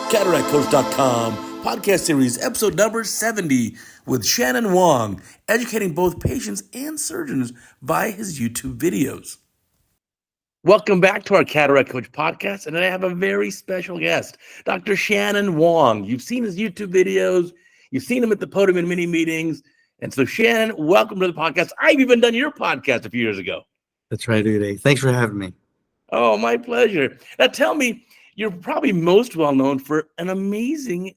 CataractCoach.com, podcast series, episode number 70, with Shannon Wong, educating both patients and surgeons via his YouTube videos. Welcome back to our Cataract Coach podcast, and I have a very special guest, Dr. Shannon Wong. You've seen his YouTube videos, you've seen him at the podium in many meetings, and so Shannon, welcome to the podcast. I've even done your podcast a few years ago. That's right, Uday. Thanks for having me. Oh, my pleasure. Now tell me, you're probably most well known for an amazing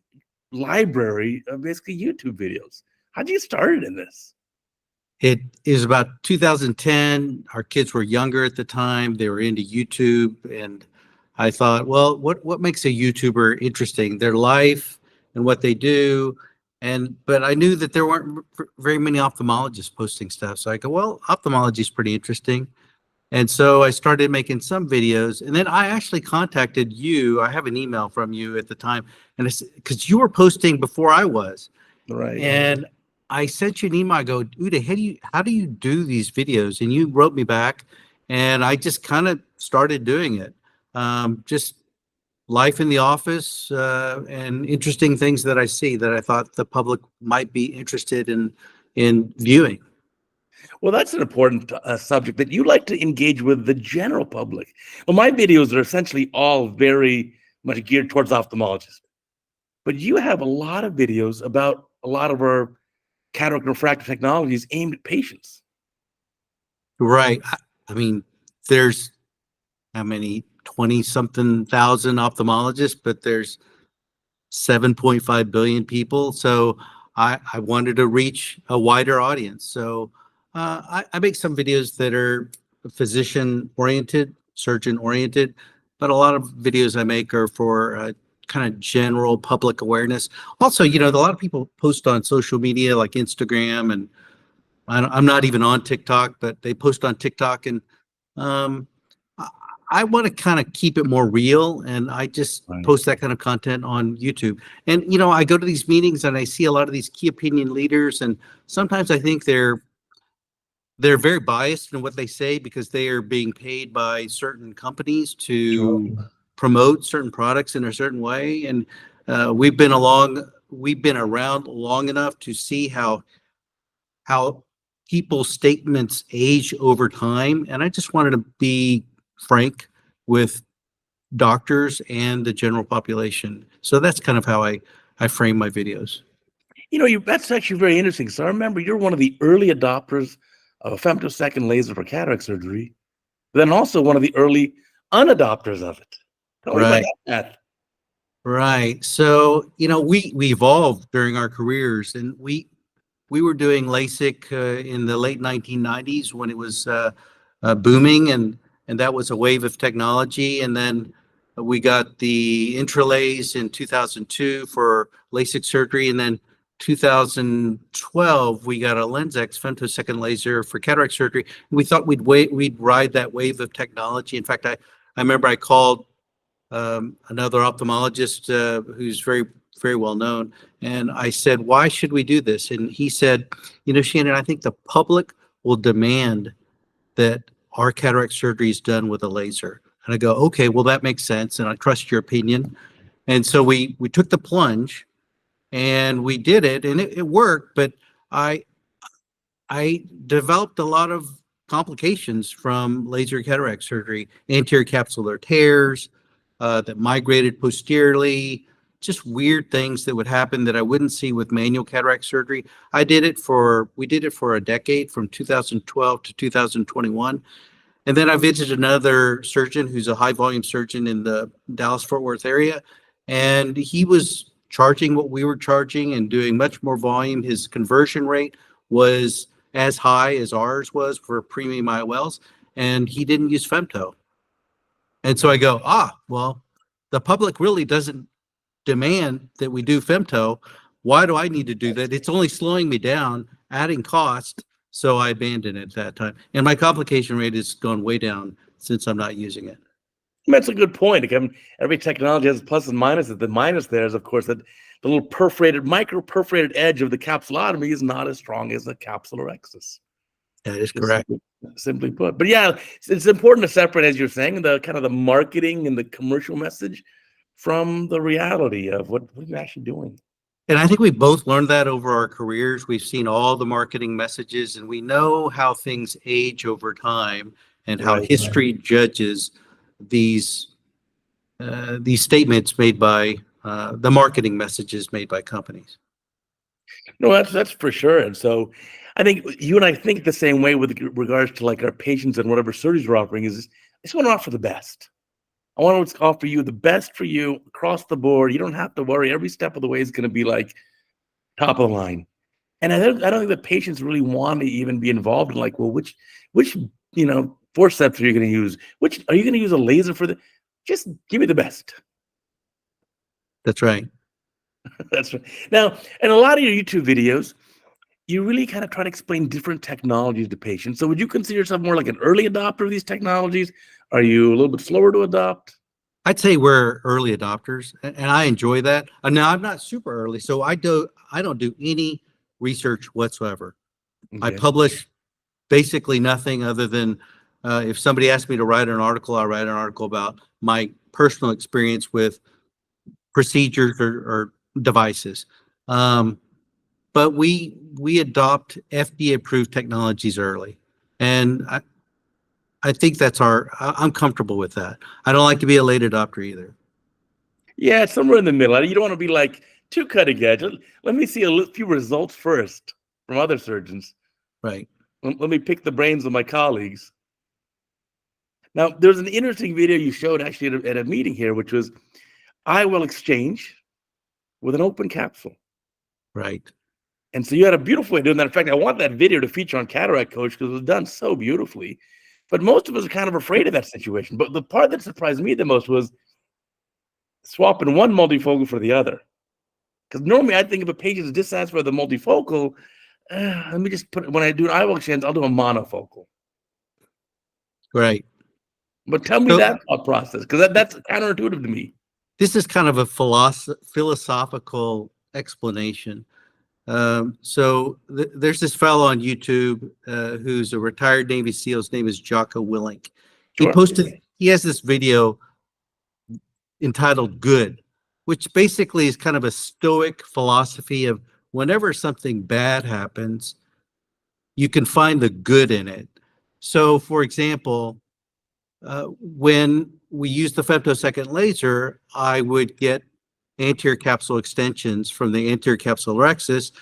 library of basically YouTube videos. How'd you get started in this? It is about 2010. Our kids were younger at the time. They were into YouTube. And I thought, well, what makes a YouTuber interesting? Their life and what they do. But I knew that there weren't very many ophthalmologists posting stuff. So I go, well, ophthalmology is pretty interesting. And so I started making some videos, and then I actually contacted you. I have an email from you at the time, and because you were posting before I was, Right? And I sent you an email. I go, Uday, how do you do these videos? And you wrote me back, and I just kind of started doing it. Just life in the office and interesting things that I see that I thought the public might be interested in viewing. Well, that's an important subject that you like to engage with the general public. Well, my videos are essentially all very much geared towards ophthalmologists, but you have a lot of videos about a lot of our cataract and refractive technologies aimed at patients. Right. I mean, there's how many, 20-something thousand ophthalmologists, but there's 7.5 billion people. So I wanted to reach a wider audience. So I make some videos that are physician-oriented, surgeon-oriented, but a lot of videos I make are for kind of general public awareness. Also, a lot of people post on social media like Instagram, and I'm not even on TikTok, but they post on TikTok, and I want to kind of keep it more real, and I just post that kind of content on YouTube. And, I go to these meetings and I see a lot of these key opinion leaders, and sometimes I think they're very biased in what they say because they are being paid by certain companies to promote certain products in a certain way. And we've been around long enough to see how people's statements age over time. And I just wanted to be frank with doctors and the general population. So that's kind of how I frame my videos. That's actually very interesting. So I remember you're one of the early adopters of a femtosecond laser for cataract surgery, then also one of the early unadopters of it. Tell me about that. Right. So, we evolved during our careers, and we were doing LASIK in the late 1990s when it was booming, and that was a wave of technology. And then we got the intralays in 2002 for LASIK surgery, and then 2012 we got a LensX femtosecond laser for cataract surgery. We thought we'd ride that wave of technology. In fact, I remember I called another ophthalmologist who's very, very well known, and I said, why should we do this? And he said, Shannon, I think the public will demand that our cataract surgery is done with a laser. And I go, okay, well, that makes sense, and I trust your opinion. And so we took the plunge, and we did it, and it worked. But I developed a lot of complications from laser cataract surgery, anterior capsular tears that migrated posteriorly, just weird things that would happen that I wouldn't see with manual cataract surgery. We did it for a decade, from 2012 to 2021. And then I visited another surgeon who's a high volume surgeon in the Dallas-Fort Worth area, and he was charging what we were charging and doing much more volume. His conversion rate was as high as ours was for premium IOLs, and he didn't use femto. And so I go, well, the public really doesn't demand that we do femto. Why do I need to do that? It's only slowing me down, adding cost. So I abandoned it at that time. And my complication rate has gone way down since I'm not using it. That's a good point. Again, every technology has pluses and minuses. The minus there is, of course, that the little micro perforated edge of the capsulotomy is not as strong as the capsulorhexis. That is correct. Simply put. But yeah, it's important to separate, as you're saying, the kind of the marketing and the commercial message from the reality of what you're actually doing. And I think we both learned that over our careers. We've seen all the marketing messages, and we know how things age over time and how Right. history judges these statements made by the marketing messages made by companies. No, that's for sure. And so I think you and I think the same way with regards to like our patients and whatever surgeries we're offering is I just want to offer the best. I want to offer you the best for you across the board. You don't have to worry. Every step of the way is going to be like top of the line. And I don't think the patients really want to even be involved in like, well, which forceps are you going to use? Which are you going to use a laser for? Just give me the best. That's right. That's right. Now, in a lot of your YouTube videos, you really kind of try to explain different technologies to patients. So would you consider yourself more like an early adopter of these technologies? Are you a little bit slower to adopt? I'd say we're early adopters, and I enjoy that. Now I'm not super early, so I don't do any research whatsoever. I Okay. publish basically nothing other than if somebody asks me to write an article, I'll write an article about my personal experience with procedures or devices. But we adopt FDA approved technologies early, and I think I'm comfortable with that. I don't like to be a late adopter either. Yeah, it's somewhere in the middle. You don't want to be like too cutting edge. Let me see a few results first from other surgeons. Right. Let me pick the brains of my colleagues. Now, there's an interesting video you showed actually at a meeting here, which was I will exchange with an open capsule. Right. And so you had a beautiful way of doing that. In fact, I want that video to feature on Cataract Coach because it was done so beautifully. But most of us are kind of afraid of that situation. But the part that surprised me the most was swapping one multifocal for the other. Because normally I think if a patient is dissatisfied with the multifocal, let me just when I do an eyeball exchange, I'll do a monofocal. Right. But tell me So that thought process, because that's counterintuitive to me. this is kind of a philosophical explanation. There's this fellow on YouTube who's a retired Navy SEAL. His name is Jocko Willink. Sure. He has this video entitled Good, which basically is kind of a stoic philosophy of whenever something bad happens, you can find the good in it. So, for example, when we use the femtosecond laser, I would get anterior capsule extensions from the anterior capsular rhexis.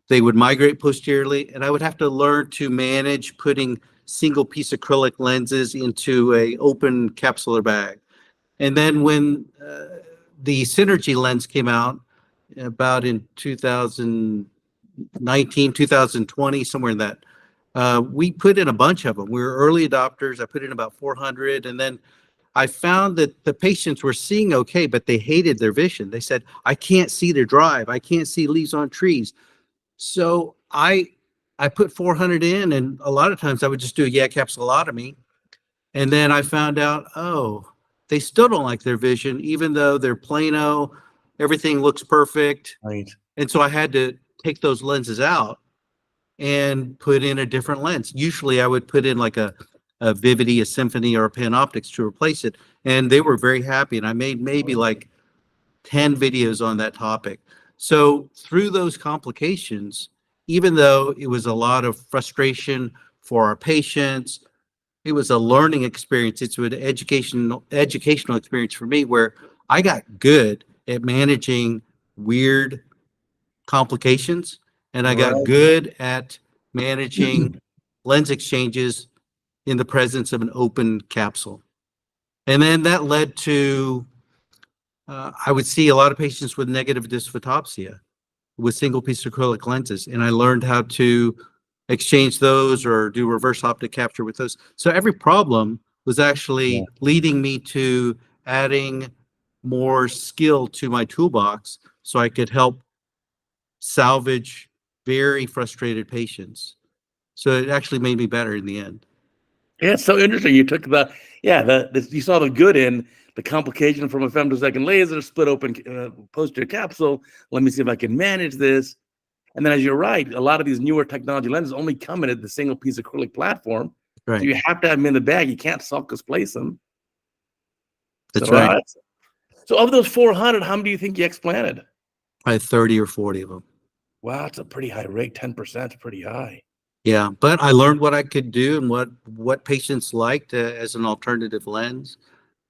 They would migrate posteriorly, and I would have to learn to manage putting single piece acrylic lenses into a open capsular bag. And then when the Synergy lens came out about in 2019, 2020, somewhere in that, we put in a bunch of them. We were early adopters. I put in about 400, and then I found that the patients were seeing okay, but they hated their vision. They said, I can't see their drive. I can't see leaves on trees. So I put 400 in, and a lot of times I would just do a capsulotomy. And then I found out, oh, they still don't like their vision, even though they're plano, everything looks perfect. Right. And so I had to take those lenses out and put in a different lens. Usually I would put in like a Vivity, a Symphony, or a PanOptix to replace it. And they were very happy. And I made maybe like 10 videos on that topic. So through those complications, even though it was a lot of frustration for our patients, it was a learning experience. It's an educational experience for me where I got good at managing weird complications, and I got good at managing lens exchanges in the presence of an open capsule. And then that led to, I would see a lot of patients with negative dysphotopsia with single piece acrylic lenses. And I learned how to exchange those or do reverse optic capture with those. So every problem was actually leading me to adding more skill to my toolbox so I could help salvage very frustrated patients. So it actually made me better in the end. Yeah, it's so interesting. You took you saw the good in the complication from a femtosecond laser, split open posterior capsule. Let me see if I can manage this. And then, as you're right, a lot of these newer technology lenses only come in at the single piece acrylic platform. Right. So you have to have them in the bag. You can't self displace them. That's So right. So of those 400, how many do you think you explanted? I had 30 or 40 of them. Wow, it's a pretty high rate. 10% is pretty high. Yeah, but I learned what I could do and what patients liked as an alternative lens.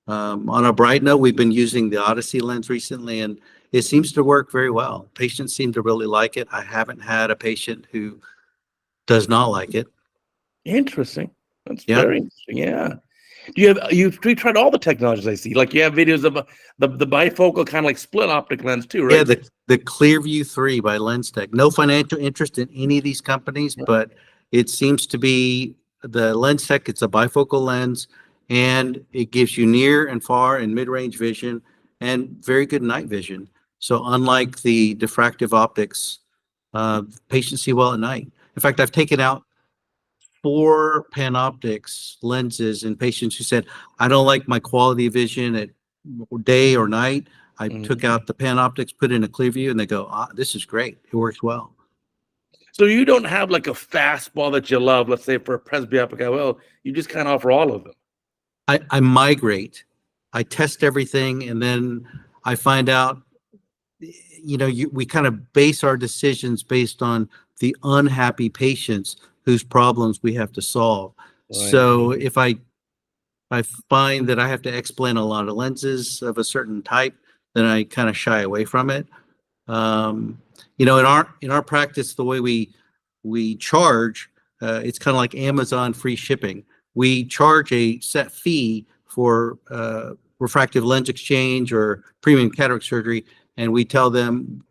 On a bright note, we've been using the Odyssey lens recently, and it seems to work very well. Patients seem to really like it. I haven't had a patient who does not like it. Interesting. That's Yeah. very interesting. Yeah. You've tried all the technologies I see. Like you have videos of the bifocal kind of like split optic lens too, Yeah, right? the Clearview 3 by LensTech. No financial interest in any of these companies, but it seems to be the LensTech. It's a bifocal lens, and it gives you near and far and mid-range vision and very good night vision. So unlike the diffractive optics, patients see well at night. In fact, I've taken out 4 PanOptix lenses in patients who said, I don't like my quality of vision at day or night. I took out the PanOptix, put in a Clearview, and they go, this is great. It works well. So you don't have like a fastball that you love, let's say for a presbyopic IOL, you just kind of offer all of them. I migrate. I test everything, and then I find out, we kind of base our decisions based on the unhappy patients whose problems we have to solve. Right. So if I find that I have to explain a lot of lenses of a certain type, then I kind of shy away from it. In our practice, the way we charge, it's kind of like Amazon free shipping. We charge a set fee for refractive lens exchange or premium cataract surgery, and we tell them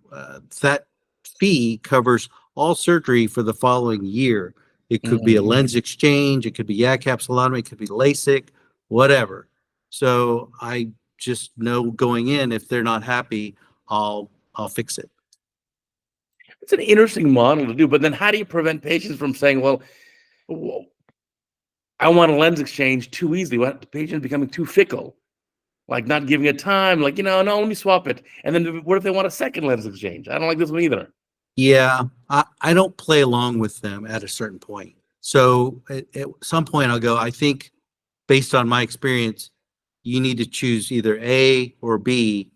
that fee covers all surgery for the following year. It could be a lens exchange, it could be YAG capsulotomy, it could be LASIK, whatever. So I just know going in, if they're not happy, I'll fix it. It's an interesting model to do, but then how do you prevent patients from saying, well, I want a lens exchange too easily? What, the patient becoming too fickle, like not giving it time, like, no, let me swap it. And then what if they want a second lens exchange? I don't like this one either. Yeah, I don't play along with them at a certain point. So at some point I'll go, I think based on my experience, you need to choose either A or B.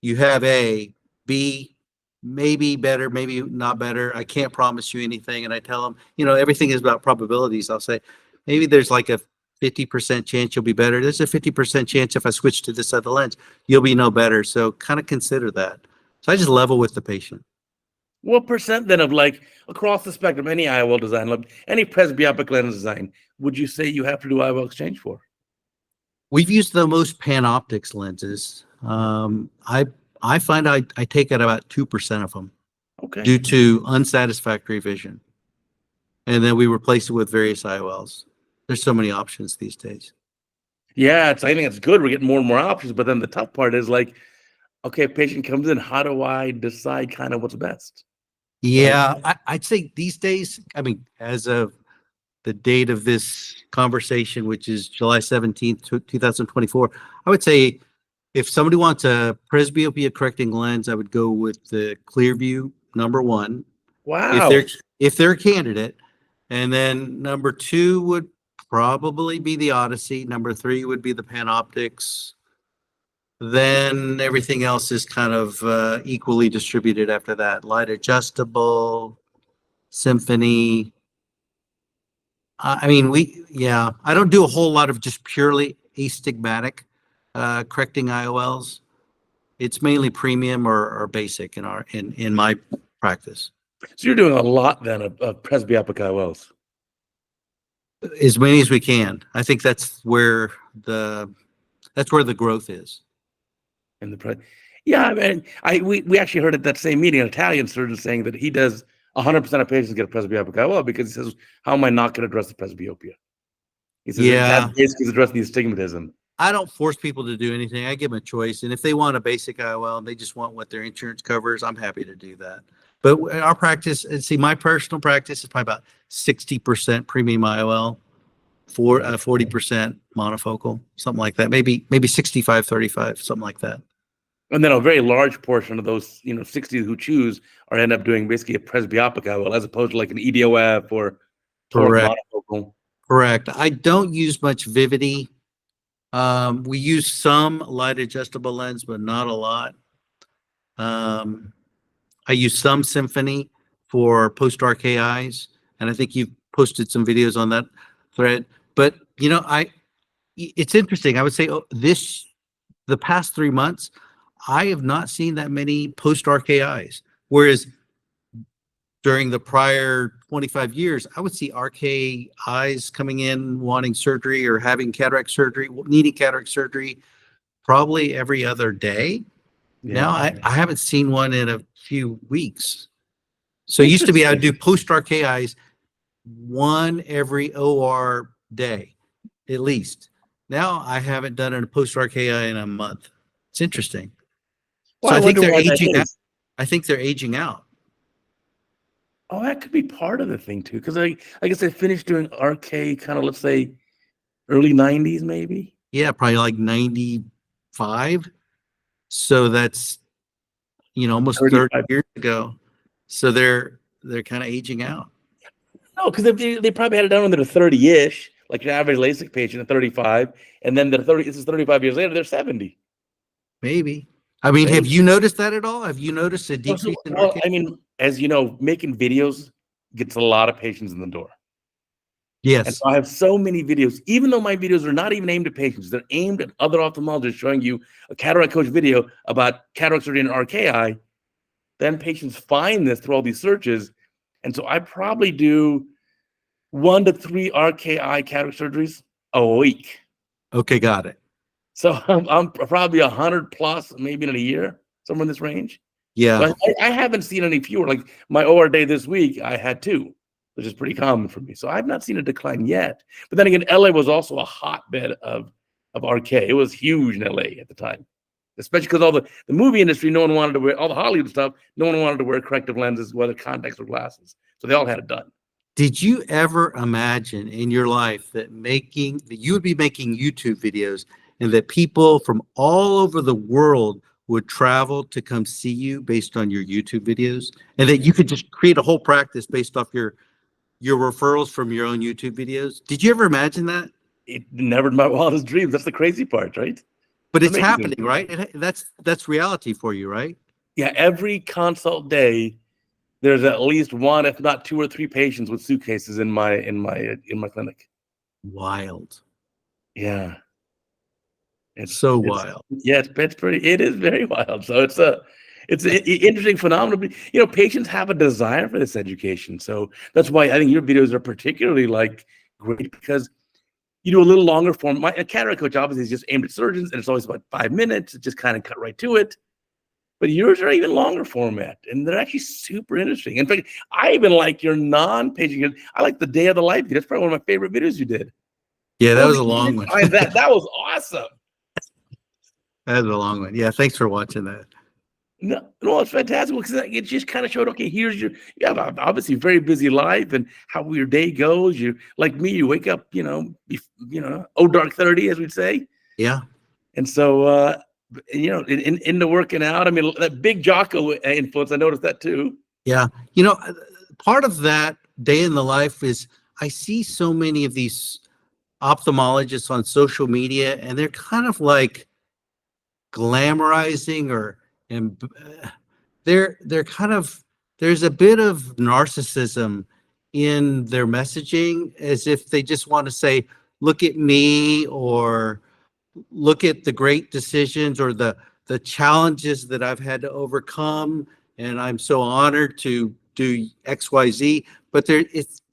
You have A, B, maybe better, maybe not better. I can't promise you anything. And I tell them, everything is about probabilities. I'll say, maybe there's like a 50% chance you'll be better. There's a 50% chance if I switch to this other lens, you'll be no better. So kind of consider that. So I just level with the patient. What percent then of like across the spectrum, any IOL design, like any presbyopic lens design, would you say you have to do IOL exchange for? We've used the most PanOptix lenses. I find I take out about 2% of them due to unsatisfactory vision. And then we replace it with various IOLs. There's so many options these days. Yeah, I think it's good. We're getting more and more options, but then the tough part is like, okay, if patient comes in, how do I decide kind of what's best? Yeah, right? I'd say these days, as of the date of this conversation, which is July 17th, 2024, I would say if somebody wants a presbyopia correcting lens, I would go with the Clearview #1. Wow. If they're a candidate. And then #2 would probably be the Odyssey. #3 would be the PanOptix. Then everything else is kind of equally distributed after that. Light adjustable, Symphony. I don't do a whole lot of just purely astigmatic correcting IOLs. It's mainly premium or basic in my practice. So you're doing a lot then of presbyopic IOLs. As many as we can. I think that's where the growth is. We actually heard at that same meeting an Italian surgeon saying that he does 100% of patients get a presbyopic IOL because he says, how am I not going to address the presbyopia? He says, that basically is addressing the astigmatism. I don't force people to do anything. I give them a choice. And if they want a basic IOL and they just want what their insurance covers, I'm happy to do that. But our practice, my personal practice is probably about 60% premium IOL, 40% monofocal, something like that. Maybe 65-35, something like that. And then a very large portion of those, 60 who choose end up doing basically a presbyopic IOL as opposed to like an EDOF or Correct. monofocal. Correct. I don't use much Vivity We use some light adjustable lens, but not a lot. I use some Symphony for post-dark AIs, and I think you've posted some videos on that thread. But it's interesting. I would say the past 3 months, I have not seen that many post-dark AIs. Whereas during the prior 25 years, I would see RK eyes coming in wanting surgery or having cataract surgery, needing cataract surgery probably every other day. Now I haven't seen one in a few weeks. So it used to be I would do post-dark eyes one every OR day, at least. Now I haven't done a post-dark AI in a month. It's interesting. Well, So I think they're why that aging out. is. I think they're aging out. Oh, that could be part of the thing too, because I guess I finished doing RK kind of, let's say, early 90s maybe. Yeah, probably like 95. So that's almost 30 years ago. So they're kind of aging out. No, because they probably had it done when they're 30-ish, like your average LASIK patient at 35, and then they're 30. This is 35 years later, they're 70. Maybe. I mean, have you noticed that at all? Have you noticed a decrease in well, I mean, as you know, making videos gets a lot of patients in the door. Yes. And so I have so many videos, even though my videos are not even aimed at patients, they're aimed at other ophthalmologists showing you a cataract coach video about cataract surgery and RKI. Then patients find this through all these searches. And so I probably do 1 to 3 RKI cataract surgeries a week. Okay, got it. So I'm probably 100 plus, maybe in a year, somewhere in this range. Yeah. So I haven't seen any fewer. Like my OR day this week, I had 2, which is pretty common for me. So I've not seen a decline yet. But then again, LA was also a hotbed of RK. It was huge in LA at the time, especially because all the movie industry, no one wanted to wear, all the Hollywood stuff, no one wanted to wear corrective lenses, whether contacts or glasses. So they all had it done. Did you ever imagine in your life that you would be making YouTube videos and that people from all over the world would travel to come see you based on your YouTube videos, and that you could just create a whole practice based off your referrals from your own YouTube videos? Did you ever imagine that? It never in my wildest dreams. That's the crazy part, right? But it's happening, right? That's reality for you, right? Yeah, every consult day, there's at least 1, if not 2 or 3 patients with suitcases in my clinic. Wild. Yeah. It's so wild. Yeah, it is very wild. So it's an interesting phenomenon. Patients have a desire for this education. So that's why I think your videos are particularly great, because you do a little longer form. My cataract coach obviously is just aimed at surgeons, and it's always about 5 minutes. It just kind of cut right to it. But yours are even longer format, and they're actually super interesting. In fact, I even like your non-patient. I like the day of the life. That's probably one of my favorite videos you did. Yeah, that was a long one. That was awesome. That was a long one. Yeah, thanks for watching that. No, it's fantastic, because it just kind of showed, okay, here's you have obviously a very busy life and how your day goes. You, like me, you wake up, dark 30, as we'd say. Yeah. And so, into working out, I mean, that big Jocko influence, I noticed that too. Yeah. Part of that day in the life is I see so many of these ophthalmologists on social media, and they're kind of like glamorizing they're kind of, there's a bit of narcissism in their messaging, as if they just want to say, look at me, or look at the great decisions or the challenges that I've had to overcome, and I'm so honored to do XYZ. But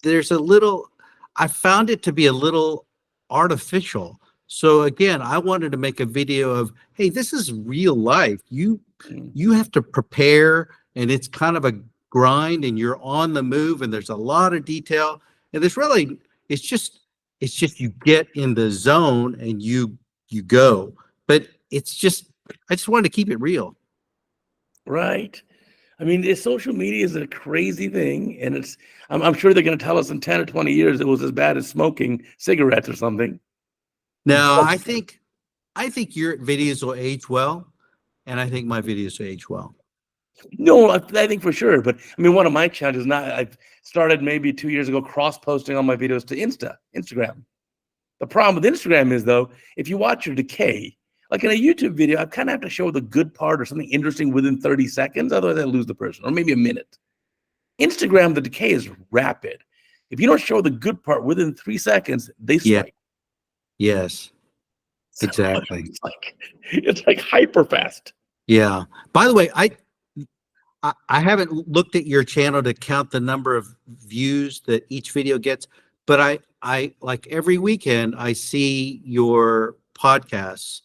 there's a little, I found it to be a little artificial. So again, I wanted to make a video of, hey, this is real life. You have to prepare, and it's kind of a grind, and you're on the move, and there's a lot of detail, and it's just you get in the zone and you go. But I just wanted to keep it real. Right. I mean, social media is a crazy thing, and I'm sure they're going to tell us in 10 or 20 years it was as bad as smoking cigarettes or something. No, I think your videos will age well, and I think my videos will age well. No, I think for sure. But I mean, one of my challenges now, I've started maybe 2 years ago cross-posting all my videos to Instagram. The problem with Instagram is, though, if you watch your decay, like in a YouTube video, I kind of have to show the good part or something interesting within 30 seconds. Otherwise, I lose the person, or maybe a minute. Instagram, the decay is rapid. If you don't show the good part within 3 seconds, they Yeah. swipe. Yes. So Exactly. it's like hyper fast. Yeah. By the way, I haven't looked at your channel to count the number of views that each video gets, but I like every weekend I see your podcasts,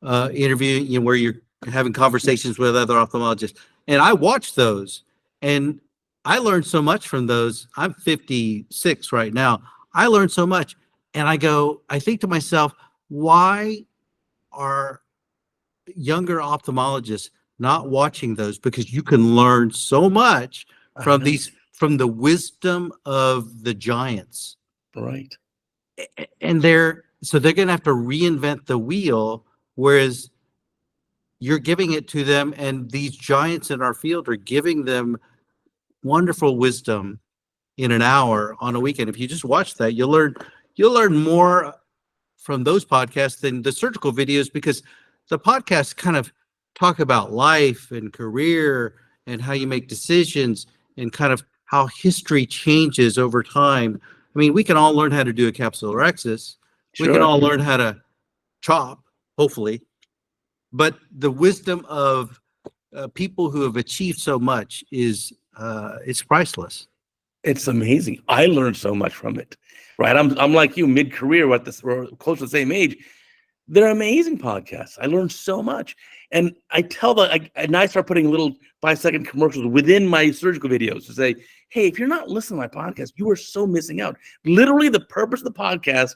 interviewing, where you're having conversations with other ophthalmologists, and I watch those, and I learned so much from those. I'm 56 right now. I learned so much, and I think to myself, why are younger ophthalmologists not watching those? Because you can learn so much from from the wisdom of the giants. Right. And they're going to have to reinvent the wheel, whereas you're giving it to them, and these giants in our field are giving them wonderful wisdom in an hour on a weekend. If you just watch that, you'll learn more from those podcasts than the surgical videos, because the podcasts kind of talk about life and career and how you make decisions and kind of how history changes over time. I mean, we can all learn how to do a capsulorhexis. We can Sure. all learn how to chop, hopefully. But the wisdom of people who have achieved so much is it's priceless. It's amazing. I learned so much from it. Right. I'm like you, mid-career, we're close to the same age. They're amazing podcasts. I learned so much. And I tell and I start putting little 5-second commercials within my surgical videos to say, hey, if you're not listening to my podcast, you are so missing out. Literally, the purpose of the podcast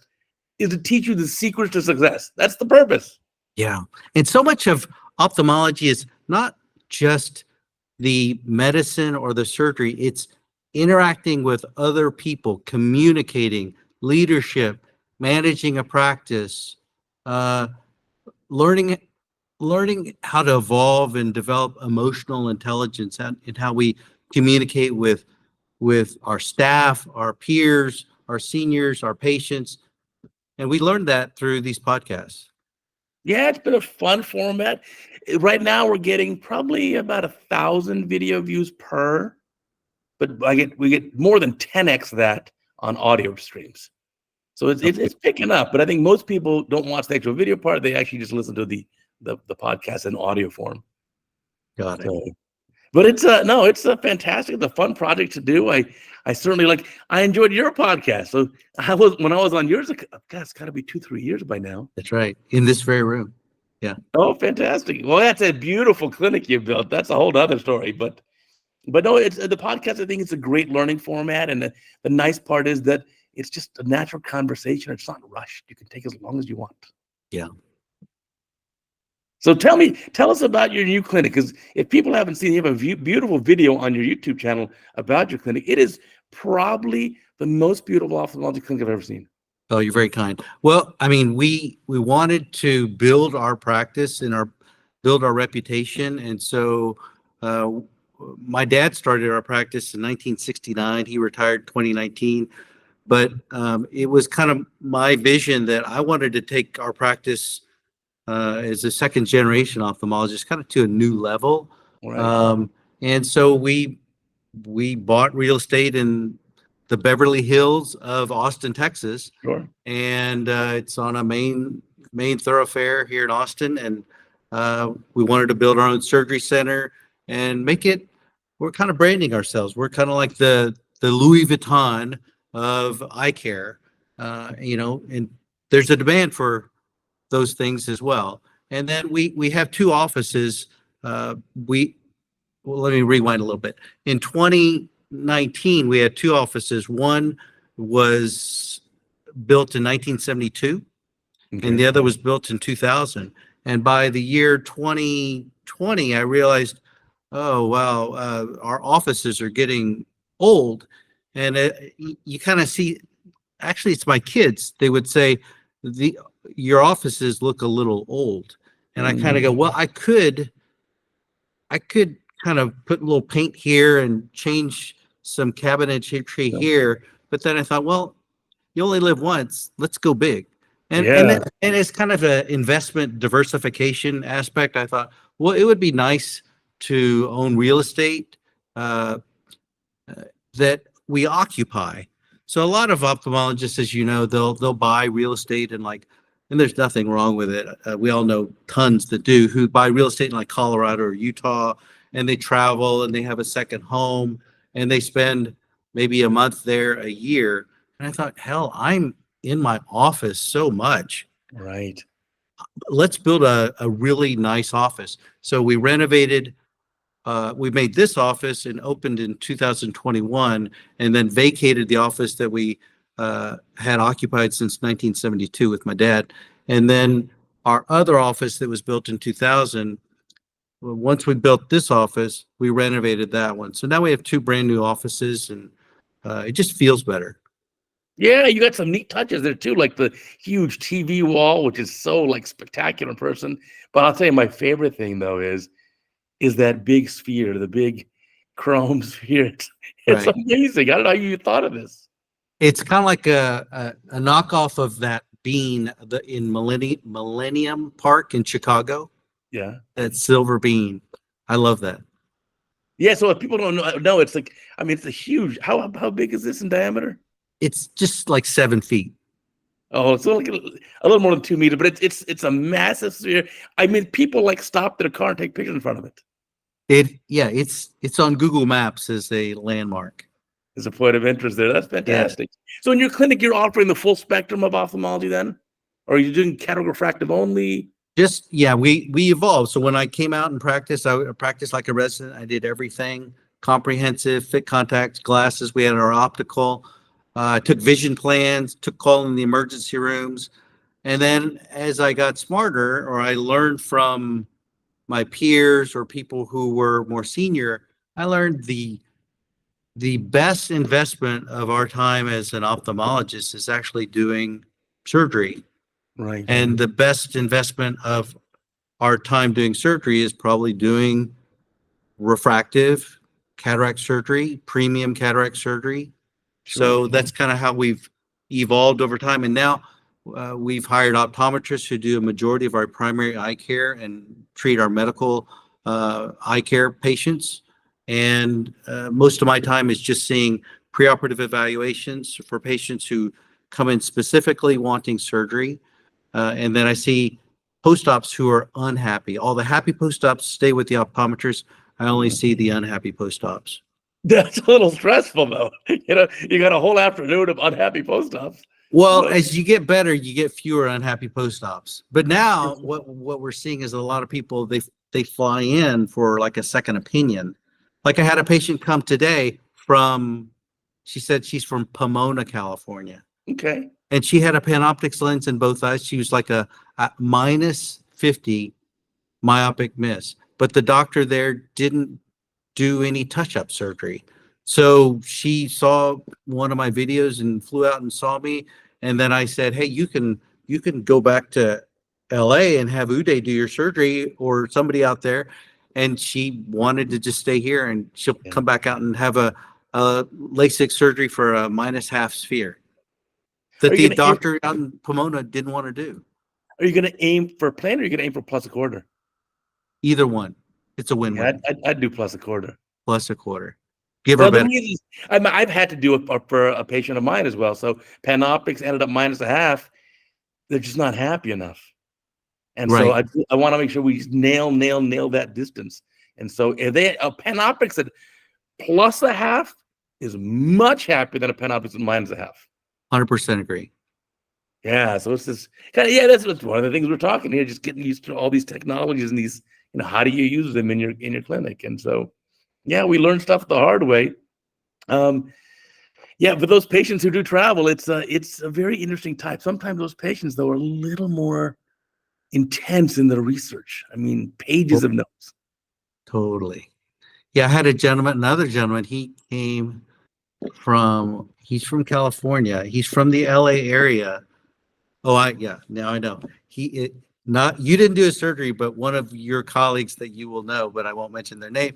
is to teach you the secrets to success. That's the purpose. Yeah. And so much of ophthalmology is not just the medicine or the surgery, it's interacting with other people, communicating, leadership, managing a practice, learning how to evolve and develop emotional intelligence, and how we communicate with our staff, our peers, our seniors, our patients. And we learned that through these podcasts. Yeah, it's been a fun format. Right now, we're getting probably about 1,000 video views per, but we get more than 10x that on audio streams. So it's picking up. But I think most people don't watch the actual video part; they actually just listen to the podcast in audio form. Got it. So, but it's a fantastic, it's a fun project to do. I certainly I enjoyed your podcast. So when I was on yours, it's got to be 2-3 years by now. That's right. In this very room. Yeah. Oh, fantastic. Well, that's a beautiful clinic you built. That's a whole other story. But no, it's the podcast. I think it's a great learning format. And the nice part is that it's just a natural conversation. It's not rushed. You can take as long as you want. Yeah. So tell us about your new clinic, because if people haven't seen, you have a beautiful video on your YouTube channel about your clinic. It is probably the most beautiful ophthalmology clinic I've ever seen. Oh, you're very kind. Well, I mean, we wanted to build our practice and build our reputation, and so my dad started our practice in 1969. He retired in 2019, but it was kind of my vision that I wanted to take our practice as a second generation ophthalmologist kind of to a new level. Right. And so we bought real estate in the Beverly Hills of Austin, Texas. Sure. And it's on a main thoroughfare here in Austin. And we wanted to build our own surgery center and we're kind of branding ourselves. We're kind of like the Louis Vuitton of eye care, and there's a demand for those things as well. And then we have 2 offices. Let me rewind a little bit. In 2019, we had 2 offices. One was built in 1972, Okay. and the other was built in 2000. And by the year 2020, I realized, oh, wow, our offices are getting old. And you kind of see, actually, it's my kids. They would say, your offices look a little old. And I kind of go, well, I could kind of put a little paint here and change some cabinetry here. But then I thought, well, You only live once. Let's go big. Yeah. And it's kind of an investment diversification aspect. I thought, well, it would be nice to own real estate uh, that we occupy. So a lot of ophthalmologists, as you know, they'll buy real estate and there's nothing wrong with it. We all know tons that do who buy real estate in like Colorado or Utah, and they travel and they have a second home and they spend maybe a month there a year. And I thought, hell, I'm in my office so much. Right. Let's build a really nice office. So we renovated. We made this office and opened in 2021, and then vacated the office that we had occupied since 1972 with my dad. And then our other office that was built in 2000, well, once we built this office, we renovated that one. So now we have two brand new offices, and it just feels better. Yeah, you got some neat touches there too, like the huge TV wall, which is so like spectacular in person. But I'll tell you, my favorite thing though is that big sphere, the big chrome sphere. It's Right. amazing. I don't know how you thought of this. It's kind of like a knockoff of that bean in Millennium Park in Chicago. Yeah. That silver bean. I love that. Yeah. So if people don't know, it's like, I mean, it's a huge. How big is this in diameter? It's just like 7 feet. Oh, it's like a little more than 2 meters, but it's a massive sphere. I mean, people like stop their car and take pictures in front of it. It's on Google Maps as a landmark. There's a point of interest there. That's fantastic. So in your clinic, you're offering the full spectrum of ophthalmology then? Or are you doing cataract refractive only? We evolved. So when I came out and practiced, I practiced like a resident. I did everything comprehensive, fit contacts, glasses. We had our optical. Took vision plans, took call in the emergency rooms. And then as I got smarter, or I learned from my peers or people who were more senior, I learned the best investment of our time as an ophthalmologist is actually doing surgery. Right. And the best investment of our time doing surgery is probably doing refractive cataract surgery, premium cataract surgery. So that's kind of how we've evolved over time. And now we've hired optometrists who do a majority of our primary eye care and treat our medical eye care patients. And most of my time is just seeing preoperative evaluations for patients who come in specifically wanting surgery. And then I see post-ops who are unhappy. All the happy post-ops stay with the optometrist. I only see the unhappy post-ops. That's a little stressful though. You got a whole afternoon of unhappy post-ops. Well, as you get better, you get fewer unhappy post-ops. But now what we're seeing is a lot of people, they fly in for like a second opinion. Like I had a patient come today she said she's from Pomona, California. Okay. And she had a panoptics lens in both eyes. She was like a minus 50 myopic miss. But the doctor there didn't do any touch-up surgery. So she saw one of my videos and flew out and saw me. And then I said, hey, you can go back to LA and have Uday do your surgery or somebody out there. And she wanted to just stay here, and she'll come back out and have a LASIK surgery for a minus half sphere that the doctor out in Pomona didn't want to do. Are you going to aim for plain, or are you going to aim for plus a quarter? Either one. It's a win-win. Yeah, I'd do plus a quarter. Plus a quarter. Give her better. I've had to do it for a patient of mine as well. So panoptics ended up minus a half. They're just not happy enough. And so I want to make sure we nail that distance. And so if a panoptics at plus a half is much happier than a panoptics at minus a half. 100% agree. Yeah. So it's just that's one of the things we're talking here, just getting used to all these technologies and these, how do you use them in your clinic? And so, yeah, we learn stuff the hard way. Yeah, but those patients who do travel, it's a very interesting type. Sometimes those patients, though, are a little more intense in their research. I mean, pages of notes. Totally. Yeah, I had another gentleman. He's from California. He's from the LA area. Now I know. You didn't do a surgery, but one of your colleagues that you will know, but I won't mention their name,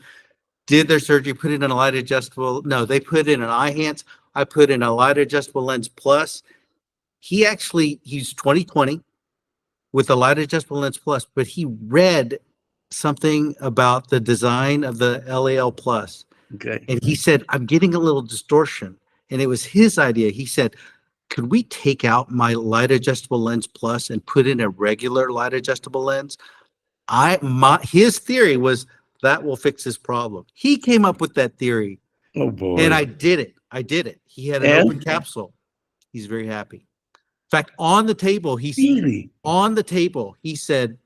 did their surgery, put in a light adjustable. No, they put in an eye enhance. I put in a light adjustable lens plus. he's 20/20 with a light adjustable lens plus, but he read something about the design of the LAL plus. Okay. And he said, I'm getting a little distortion. And it was his idea. He said, could we take out my light adjustable lens plus and put in a regular light adjustable lens? His theory was that will fix his problem. He came up with that theory, Oh boy. and I did it. He had an And? open capsule. He's very happy. In fact, on the table, he said,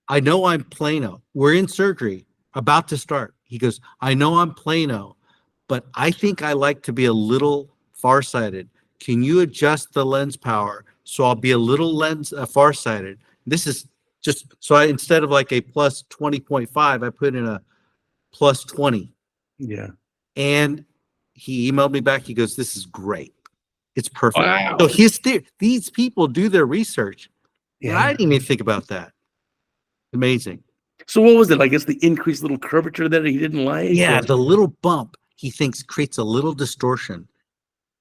I know I'm Plano. We're in surgery, about to start. He goes, I know I'm Plano, but I think I like to be a little farsighted. Can you adjust the lens power so I'll be a little farsighted? This is just so instead of like a plus 20.5, I put in a plus 20. Yeah. And he emailed me back. He goes, this is great. It's perfect. Wow. So these people do their research. Yeah. And I didn't even think about that. Amazing. So what was it? I guess the increased little curvature that he didn't like? Yeah, the little bump he thinks creates a little distortion.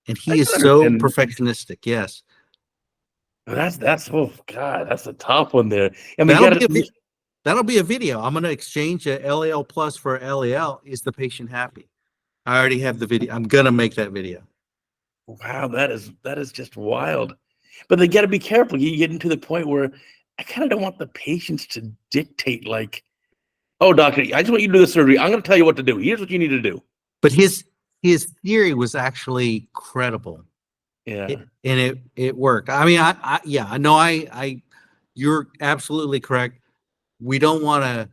And he is so perfectionistic. Yes. That's oh God, that's a tough one there. I mean, that'll be a video. I'm going to exchange a LAL plus for LAL. Is the patient happy? I already have the video. I'm going to make that video. Wow, that is just wild. But they got to be careful. You get into the point where I kind of don't want the patients to dictate like, oh, doctor, I just want you to do the surgery. I'm going to tell you what to do. Here's what you need to do. But his theory was actually credible. Yeah. It worked. I mean, I know you're absolutely correct. We don't want to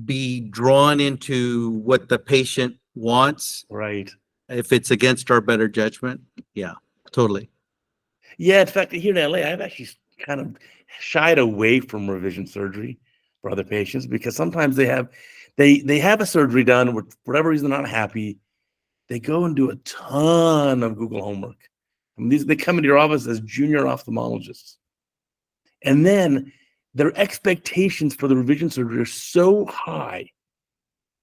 be drawn into what the patient wants. Right. If it's against our better judgment. Yeah, totally. Yeah. In fact, here in LA, I've actually kind of shied away from revision surgery for other patients because sometimes they have a surgery done, for whatever reason they're not happy. They go and do a ton of Google homework. I mean, they come into your office as junior ophthalmologists. And then their expectations for the revision surgery are so high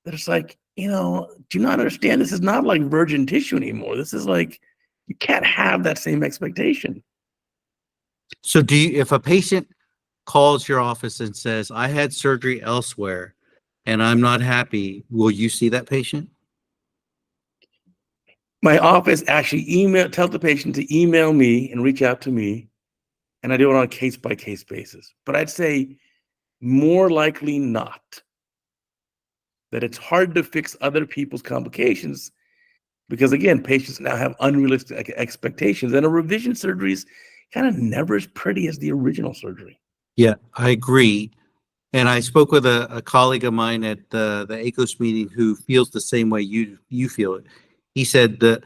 that it's like, do you not understand? This is not like virgin tissue anymore. This is like, you can't have that same expectation. So if a patient calls your office and says, I had surgery elsewhere and I'm not happy, will you see that patient? My office actually tells the patient to email me and reach out to me, and I do it on a case-by-case basis. But I'd say more likely not. That it's hard to fix other people's complications because, again, patients now have unrealistic expectations, and a revision surgery is kind of never as pretty as the original surgery. Yeah, I agree. And I spoke with a colleague of mine at the ACOS meeting who feels the same way you feel it. He said that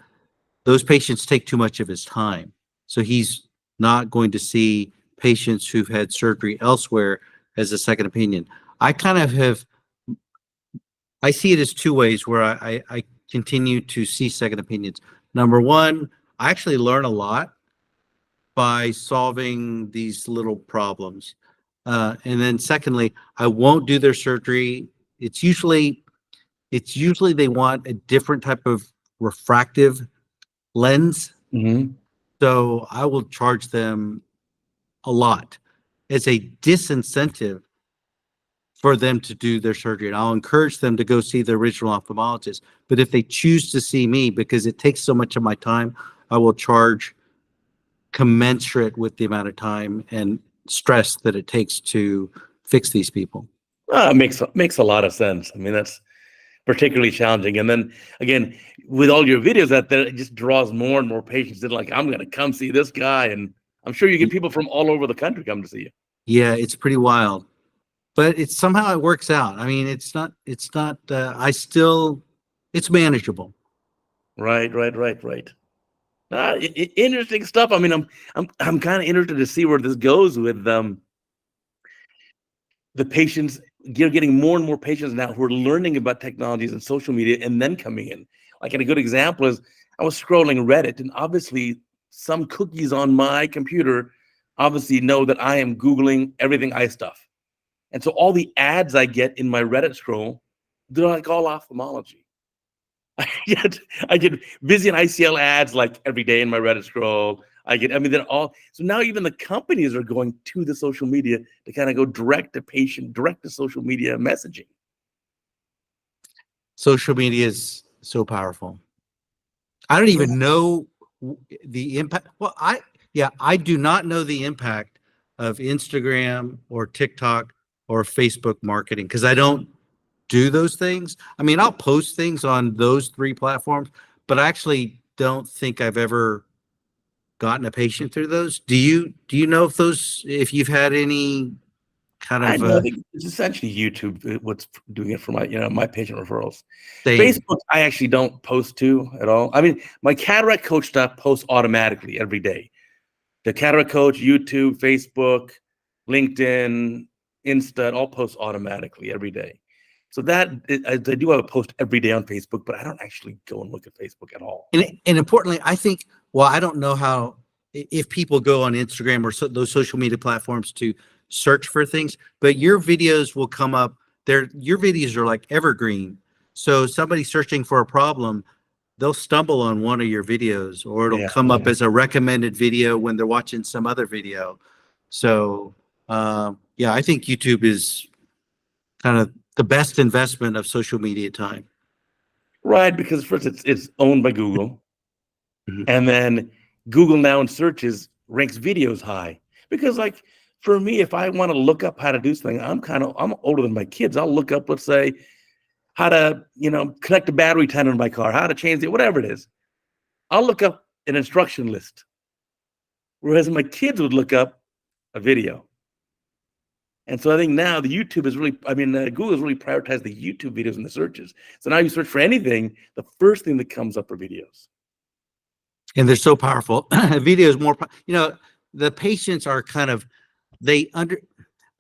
those patients take too much of his time. So he's not going to see patients who've had surgery elsewhere as a second opinion. I see it as two ways where I continue to see second opinions. Number one, I actually learn a lot by solving these little problems. And then secondly, I won't do their surgery. It's usually they want a different type of refractive lens. Mm-hmm. So I will charge them a lot as a disincentive for them to do their surgery. And I'll encourage them to go see the original ophthalmologist. But if they choose to see me because it takes so much of my time, I will charge commensurate with the amount of time and stress that it takes to fix these people. It makes a lot of sense. I mean, that's particularly challenging. And then again, with all your videos out there, it just draws more and more patients that like, I'm going to come see this guy. And I'm sure you get people from all over the country come to see you. Yeah, it's pretty wild, but somehow it works out. I mean, it's manageable. Right. Interesting stuff. I mean, I'm kind of interested to see where this goes with the patients. You're getting more and more patients now who are learning about technologies and social media and then coming in. Like, and a good example is I was scrolling Reddit, and obviously some cookies on my computer obviously know that I am Googling everything eye stuff. And so all the ads I get in my Reddit scroll, they're like all ophthalmology. I get Vizient ICL ads like every day in my Reddit scroll. I mean, they're all, so now even the companies are going to the social media to kind of go direct to patient, direct to social media messaging. Social media is so powerful. I don't even know the impact. Well, I do not know the impact of Instagram or TikTok or Facebook marketing because I don't do those things. I mean, I'll post things on those 3 platforms, but I actually don't think I've ever gotten a patient through those. Do you know if you've had any kind I of know that it's essentially YouTube what's doing it for my, my patient referrals. thing? Facebook, I actually don't post to at all. I mean, my cataract coach stuff posts automatically every day. The cataract coach, YouTube, Facebook, LinkedIn, Insta, it all posts automatically every day. So I do have a post every day on Facebook, but I don't actually go and look at Facebook at all. And importantly, I think, well, I don't know how, if people go on Instagram or those social media platforms to search for things, but your videos will come up there. Your videos are like evergreen. So somebody searching for a problem, they'll stumble on one of your videos, or it'll come up as a recommended video when they're watching some other video. So, yeah, I think YouTube is kind of the best investment of social media time. Right, because first it's owned by Google, and then Google now in searches ranks videos high. Because like for me, if I want to look up how to do something, I'm older than my kids. I'll look up, let's say, how to connect a battery tender in my car, how to change it, whatever it is. I'll look up an instruction list, whereas my kids would look up a video. And so I think now the YouTube is really, Google has really prioritized the YouTube videos in the searches. So now you search for anything, the first thing that comes up are videos. And they're so powerful. Video is more, the patients are kind of,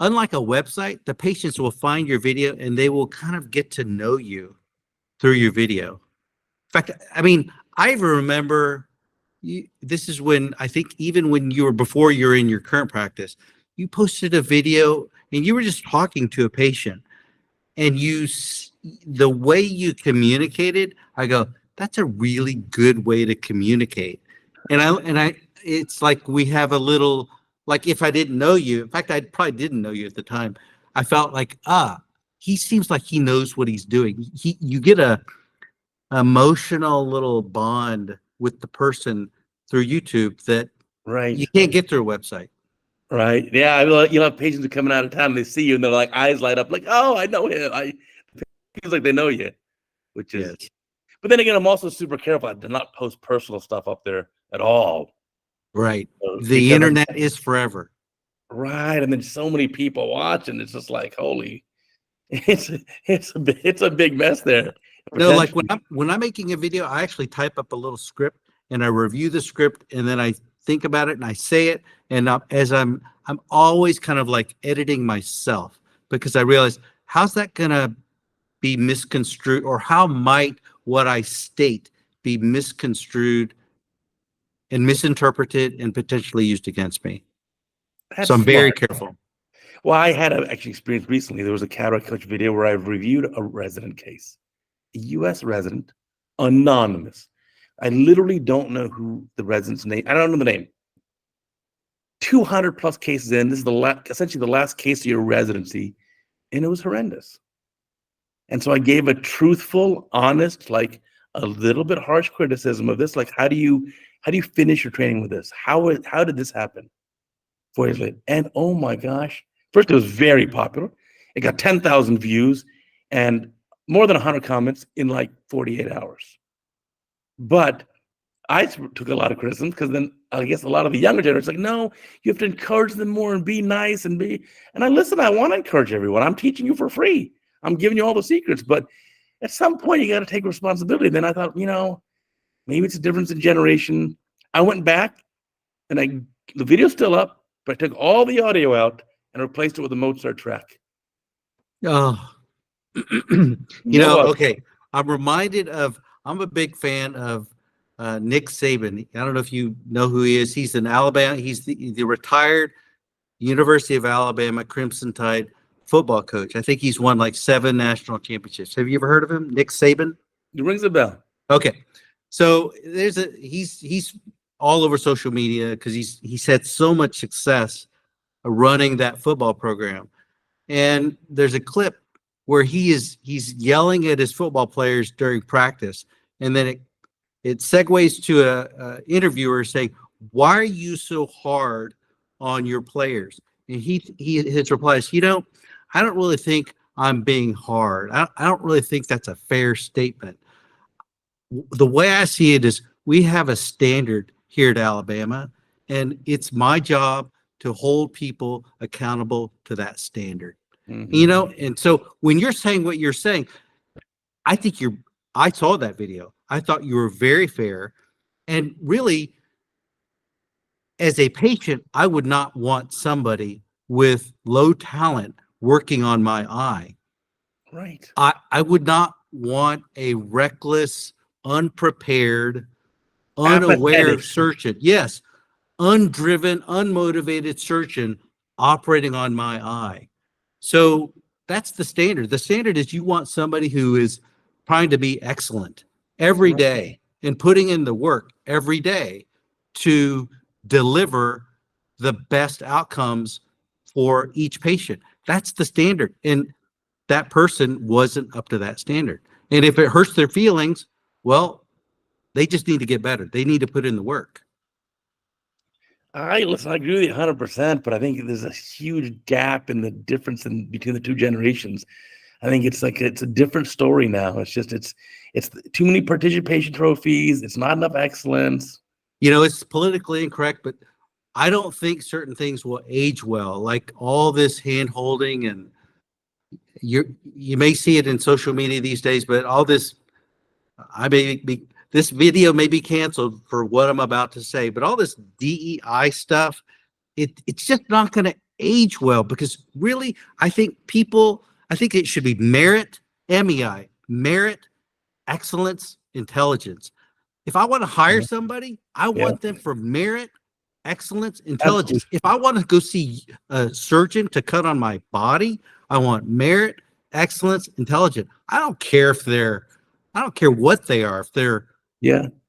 unlike a website, the patients will find your video and they will kind of get to know you through your video. In fact, I mean, I remember this is when I think even when before you're in your current practice, you posted a video and you were just talking to a patient, and the way you communicated, I go, that's a really good way to communicate. And it's like we have a little, like if I didn't know you, in fact, I probably didn't know you at the time, I felt like, he seems like he knows what he's doing. You get a emotional little bond with the person through YouTube that you can't get through a website. Right. Yeah. You'll have patients who are coming out of town, and they see you and they're like, eyes light up like, oh, I know him. It feels like they know you, which is, but then again, I'm also super careful to not post personal stuff up there at all. Right. The internet is forever. Right. And then so many people watch, and it's just like, holy, it's a big mess there. No, like when I'm making a video, I actually type up a little script and I review the script, and then I think about it and I say it. And as I'm always kind of like editing myself, because I realize, how's that gonna be misconstrued, or how might what I state be misconstrued and misinterpreted and potentially used against me? So I'm very careful. Well, I had an actually experience recently. There was a cataract coach video where I reviewed a resident case, a U.S. resident, anonymous. I literally don't know who the resident's name. I don't know the name. 200 plus cases in. This is essentially the last case of your residency, and it was horrendous. And so I gave a truthful, honest, like a little bit harsh criticism of this. Like, how do you finish your training with this? How did this happen? 4 years later, and oh my gosh! First, it was very popular. It got 10,000 views and more than 100 comments in like 48 hours. But I took a lot of criticism, because then I guess a lot of the younger generation like, no, you have to encourage them more and be nice and I listen, I want to encourage everyone. I'm teaching you for free. I'm giving you all the secrets, but at some point you got to take responsibility. Then I thought, maybe it's a difference in generation. I went back and the video's still up, but I took all the audio out and replaced it with a Mozart track. Oh, okay. I'm reminded of, I'm a big fan of Nick Saban. I don't know if you know who he is. He's in Alabama. He's the retired University of Alabama Crimson Tide football coach. I think he's won like 7 national championships. Have you ever heard of him? Nick Saban? It rings a bell. Okay. So he's all over social media because he's had so much success running that football program. And there's a clip where he's yelling at his football players during practice, and then it segues to a interviewer saying, "Why are you so hard on your players?" And his reply is, I don't really think I'm being hard. I don't really think that's a fair statement. The way I see it is we have a standard here at Alabama, and it's my job to hold people accountable to that standard. And so when you're saying what you're saying, I saw that video. I thought you were very fair. And really, as a patient, I would not want somebody with low talent working on my eye. Right. I would not want a reckless, unprepared, unaware Apathetic. surgeon. Yes, undriven, unmotivated surgeon operating on my eye. So that's the standard. The standard is you want somebody who is trying to be excellent every day and putting in the work every day to deliver the best outcomes for each patient. That's the standard. And that person wasn't up to that standard. And if it hurts their feelings, well, they just need to get better. They need to put in the work. I agree with you 100%, but I think there's a huge gap in the difference between the two generations. I think it's a different story now. It's too many participation trophies. It's not enough excellence. It's politically incorrect, but I don't think certain things will age well, like all this hand holding, and you may see it in social media these days, but all this, this video may be canceled for what I'm about to say, but all this DEI stuff, it's just not going to age well, because really, I think it should be merit, MEI, merit, excellence, intelligence. If I want to hire somebody, I want them for merit, excellence, intelligence. If I want to go see a surgeon to cut on my body, I want merit, excellence, intelligence. I don't care what they are. If they're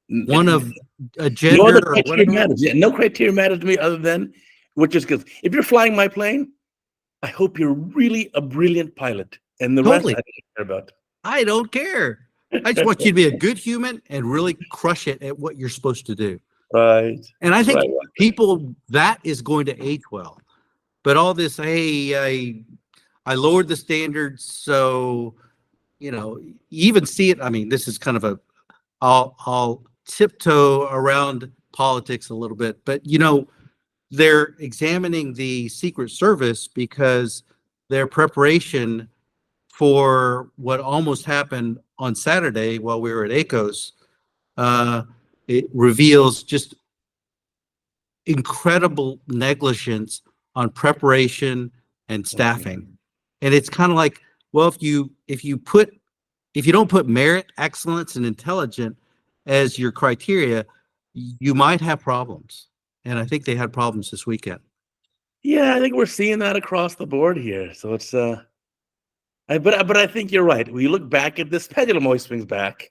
one of a gender, no other or criteria whatever. matters. Yeah, no criteria matters to me other than because if you're flying my plane, I hope you're really a brilliant pilot, and the rest I don't care about. I don't care. I just want you to be a good human and really crush it at what you're supposed to do. Right. And I think people, that is going to age well. But all this, hey, I lowered the standards, so you even see it. I mean, this is kind of I'll tiptoe around politics a little bit, but they're examining the Secret Service because their preparation for what almost happened on Saturday while we were at ACOS, it reveals just incredible negligence on preparation and staffing. And it's kind of like, well, if you don't put merit, excellence, and intelligence as your criteria, you might have problems. And I think they had problems this weekend. Yeah, I think we're seeing that across the board here. So it's but I think you're right. When you look back at this, pendulum always swings back.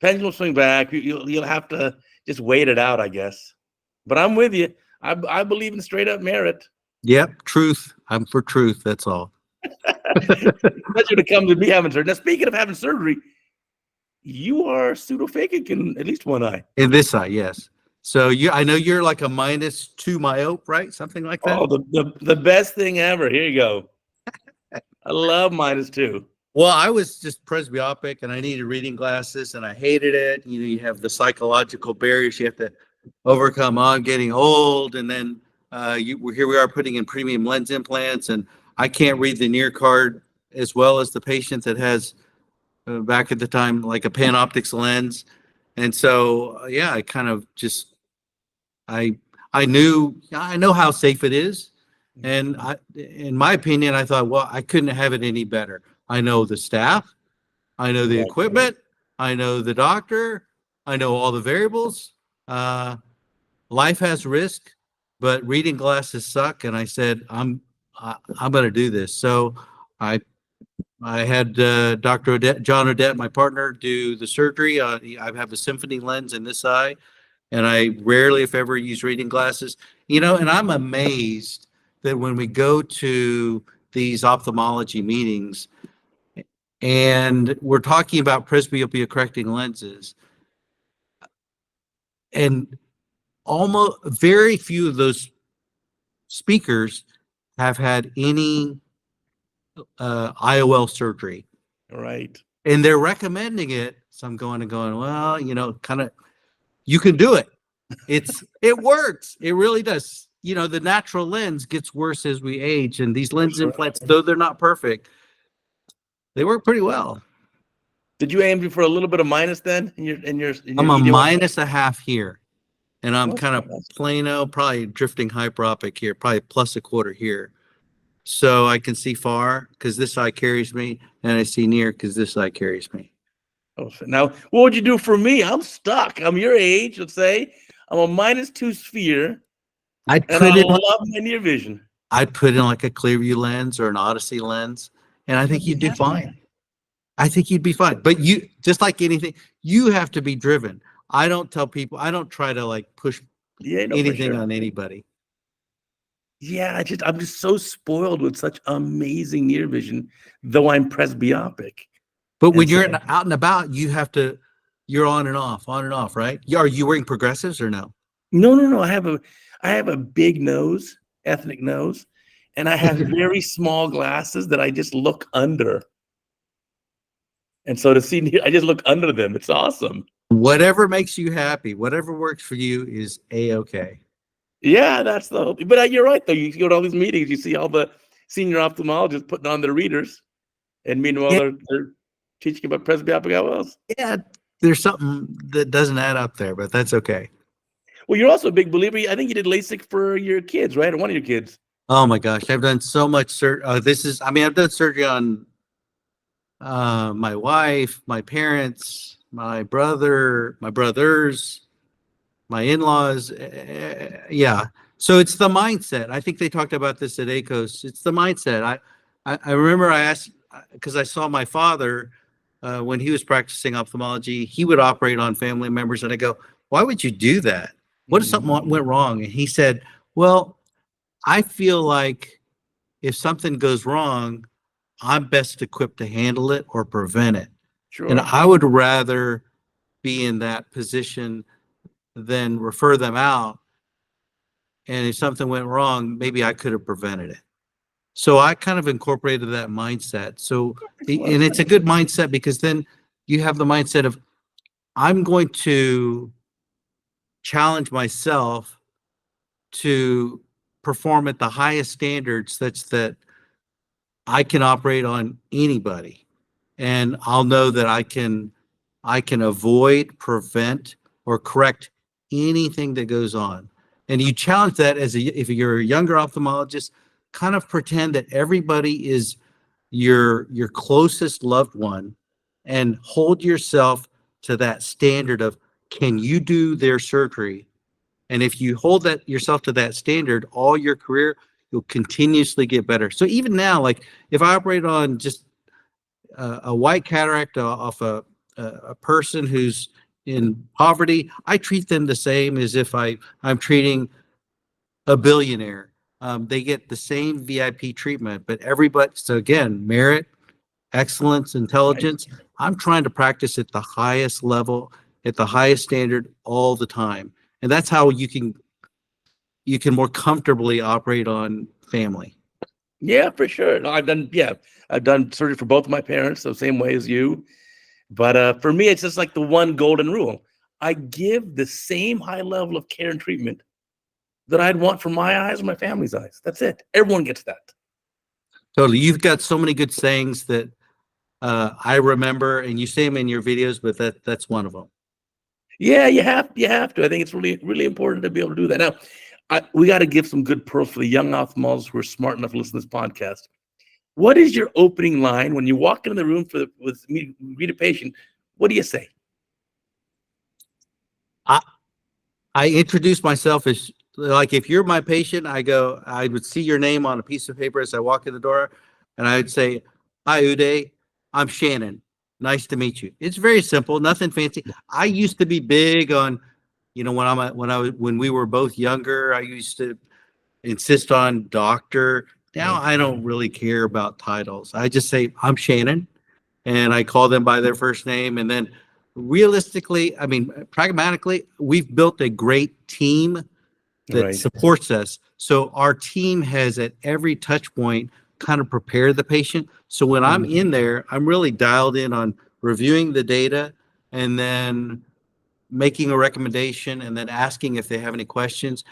Pendulum swing back. You'll have to just wait it out, I guess. But I'm with you. I believe in straight up merit. Yep, truth. I'm for truth. That's all. Pleasure to come to me having surgery. Now, speaking of having surgery, you are pseudophakic in at least one eye. In this eye, yes. So I know you're like a -2 myope, right? Something like that. Oh, the best thing ever. Here you go. I love -2. Well, I was just presbyopic and I needed reading glasses and I hated it. You have the psychological barriers you have to overcome on getting old, and then here we are putting in premium lens implants, and I can't read the near card as well as the patient that has back at the time like a Panoptix lens. And so I kind of just I know how safe it is, and in my opinion, I thought, well, I couldn't have it any better. I know the staff, I know the equipment, I know the doctor, I know all the variables. Life has risk, but reading glasses suck. And I said, I'm going to do this. So I had Dr. John Odette, my partner, do the surgery. I have a Symphony lens in this eye. and I rarely, if ever, use reading glasses. And I'm amazed that when we go to these ophthalmology meetings and we're talking about presbyopia correcting lenses, and almost very few of those speakers have had any IOL surgery. Right. And they're recommending it. So I'm going, well, kind of, you can do it. It works. It really does. The natural lens gets worse as we age, and these lens implants, though they're not perfect, they work pretty well. Did you aim for a little bit of minus then in your I'm a ED1? minus a half here, and I'm Okay, kind of plano, probably drifting hyperopic here, probably plus a quarter here. So I can see far because this eye carries me, and I see near because this eye carries me. Oh, now, what would you do for me? I'm stuck. I'm your age, let's say. I'm a -2 sphere, and I love my near vision. I'd put in like a Clearview lens or an Odyssey lens, and I think you'd do fine. I think you'd be fine. But you, just like anything, you have to be driven. I don't tell people, I don't try to like push anything on anybody. Yeah, I'm just so spoiled with such amazing near vision, though I'm presbyopic. But when you're out and about, you're on and off, right? Are you wearing progressives or no? No. I have a big nose, ethnic nose, and I have very small glasses that I just look under. And so I just look under them. It's awesome. Whatever makes you happy, whatever works for you is A-okay. Yeah, that's the hope. But you're right, though. You go to all these meetings, you see all the senior ophthalmologists putting on their readers, and meanwhile they're teaching about presbyopic IOLs. Yeah, there's something that doesn't add up there, but that's okay. Well, you're also a big believer. I think you did LASIK for your kids, right? Or one of your kids. Oh my gosh, I've done so much I've done surgery on my wife, my parents, my brother, my brothers, my in-laws. Yeah. So it's the mindset. I think they talked about this at ACOS. It's the mindset. I remember I asked, because I saw my father when he was practicing ophthalmology, he would operate on family members, and I go, why would you do that? What if something went wrong? And he said, well, I feel like if something goes wrong, I'm best equipped to handle it or prevent it. Sure. And I would rather be in that position than refer them out. And if something went wrong, maybe I could have prevented it. So I kind of incorporated that mindset. So, and it's a good mindset because then you have the mindset of, I'm going to challenge myself to perform at the highest standards such that I can operate on anybody. And I'll know that I can avoid, prevent, or correct anything that goes on. And you challenge that if you're a younger ophthalmologist, kind of pretend that everybody is your closest loved one, and hold yourself to that standard of, can you do their surgery? And if you hold yourself to that standard all your career, you'll continuously get better. So even now, like if I operate on just a white cataract off a person who's in poverty, I treat them the same as if I'm treating a billionaire. They get the same VIP treatment, but everybody, so again, merit, excellence, intelligence. I'm trying to practice at the highest level, at the highest standard all the time. And that's how you can more comfortably operate on family. Yeah, for sure. No, I've done surgery for both of my parents, the same way as you. But for me, it's just like the one golden rule. I give the same high level of care and treatment that I'd want for my eyes or my family's eyes. That's it. Everyone gets that. Totally. You've got so many good sayings that I remember, and you say them in your videos, but that's one of them. Yeah, you have to. I think it's really, really important to be able to do that. Now, we got to give some good pearls for the young ophthalmologists who are smart enough to listen to this podcast. What is your opening line when you walk into the room with me, meet a patient? What do you say? I introduce myself as, like, if you're my patient, I would see your name on a piece of paper as I walk in the door, and I would say, hi, Uday, I'm Shannon. Nice to meet you. It's very simple, nothing fancy. I used to be big on, when we were both younger, I used to insist on doctor. Now I don't really care about titles. I just say I'm Shannon, and I call them by their first name. And then realistically, I mean, pragmatically, we've built a great team that supports us. So our team has at every touch point kind of prepared the patient. So when I'm in there, I'm really dialed in on reviewing the data and then making a recommendation and then asking if they have any questions.